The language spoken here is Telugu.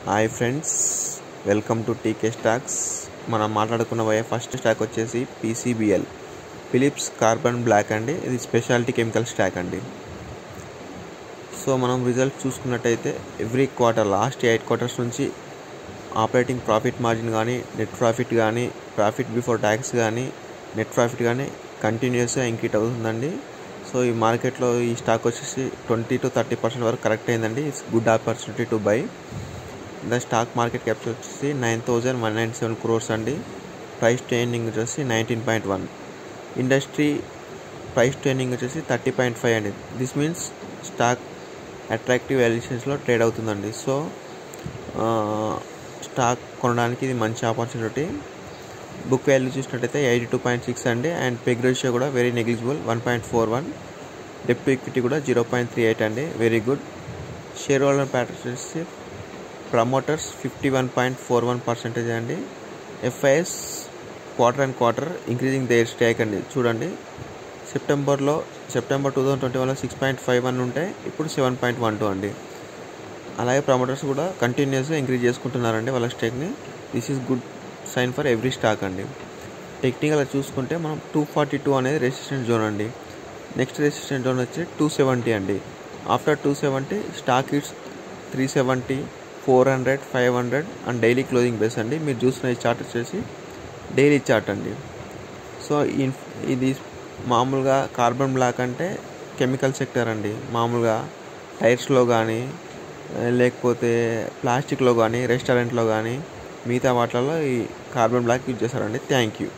Hi friends, welcome to TK stocks. మనం మాట్లాడుకున్న ఫస్ట్ స్టాక్ వచ్చేసి పీసీబీఎల్, ఫిలిప్స్ కార్బన్ బ్లాక్ అండి. ఇది స్పెషాలిటీ కెమికల్ స్టాక్ అండి. సో మనం రిజల్ట్ చూసుకున్నట్టయితే ఎవ్రీ క్వార్టర్ లాస్ట్ 8 క్వార్టర్స్ నుంచి ఆపరేటింగ్ ప్రాఫిట్ మార్జిన్ కానీ, నెట్ ప్రాఫిట్ కానీ, ప్రాఫిట్ బిఫోర్ ట్యాక్స్ కానీ, నెట్ ప్రాఫిట్ కానీ కంటిన్యూస్గా ఇంక్రీట్ అవుతుందండి. సో ఈ మార్కెట్లో ఈ స్టాక్ వచ్చేసి 20 to 30% వరకు కరెక్ట్ అయిందండి. It's good opportunity to buy. The stock market capital వచ్చేసి 9,197 crores అండి. ప్రైస్ టు ఎర్నింగ్ వచ్చేసి 19.1. ఇండస్ట్రీ ప్రైస్ టు ఎర్నింగ్ వచ్చేసి 30.5 అండి. దిస్ మీన్స్ స్టాక్ అట్రాక్టివ్ వాల్యుయేషన్స్లో ట్రేడ్ అవుతుందండి. సో స్టాక్ కొనడానికి ఇది మంచి ఆపర్చునిటీ. బుక్ వాల్యూ చూసినట్టయితే 82.6 అండి. అండ్ పెగ్ రేషియో కూడా వెరీ నెగ్లిజిబుల్ 1.41. డెప్ట్ టు ఈక్విటీ కూడా 0.38 అండి. Very good. Shareholder pattern వచ్చేసి ప్రమోటర్స్ 51.41% అండి. FIIs quarter and quarter increasing their stake అండి. చూడండి, సెప్టెంబర్ 2021లో 6.51 ఉంటే ఇప్పుడు 7.12 అండి. అలాగే ప్రమోటర్స్ కూడా కంటిన్యూస్గా ఇంక్రీజ్ చేసుకుంటున్నారండి వాళ్ళ స్టేక్ని. This is good sign for every stock అండి. టెక్నికల్గా చూసుకుంటే మనం 242 అనేది రెసిస్టెంట్ జోన్ అండి. నెక్స్ట్ రెసిస్టెంట్ జోన్ వచ్చి 270 అండి. After 270 stock it's 370, 400, 500 and daily closing base అండి. మీరు చూసిన ఈ చార్ట్ వచ్చేసి డైలీ చార్ట్ అండి. సో ఇది మామూలుగా కార్బన్ బ్లాక్ అంటే కెమికల్ సెక్టర్ అండి. మామూలుగా టైర్స్లో కానీ, లేకపోతే ప్లాస్టిక్లో కానీ, రెస్టారెంట్లో కానీ, మిగతా వాటిలలో ఈ కార్బన్ బ్లాక్ యూజ్ చేస్తారండి. Thank you.